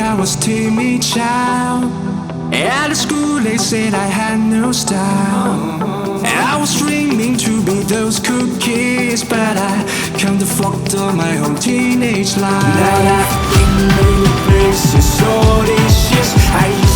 I was timid child. At the school they said I had no style. And I was dreaming to be those cool kids, but I can't afford all my whole teenage life. Now I've been many places, all these years I